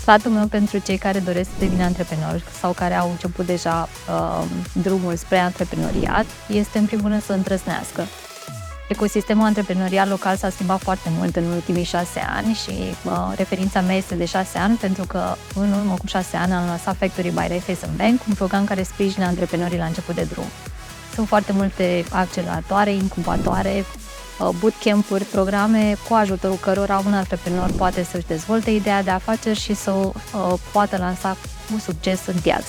Sfatul meu pentru cei care doresc să devină antreprenori sau care au început deja drumul spre antreprenoriat este în primul rând să îndrăznească. Ecosistemul antreprenorial local s-a schimbat foarte mult în ultimii 6 ani și referința mea este de 6 ani pentru că în urmă cu 6 ani am lansat Factory by Raiffeisen Bank, un program care sprijină antreprenorii la început de drum. Sunt foarte multe acceleratoare, incubatoare, bootcamp-uri, programe cu ajutorul cărora un antreprenor poate să-și dezvolte ideea de afaceri și să o poată lansa cu succes în piață.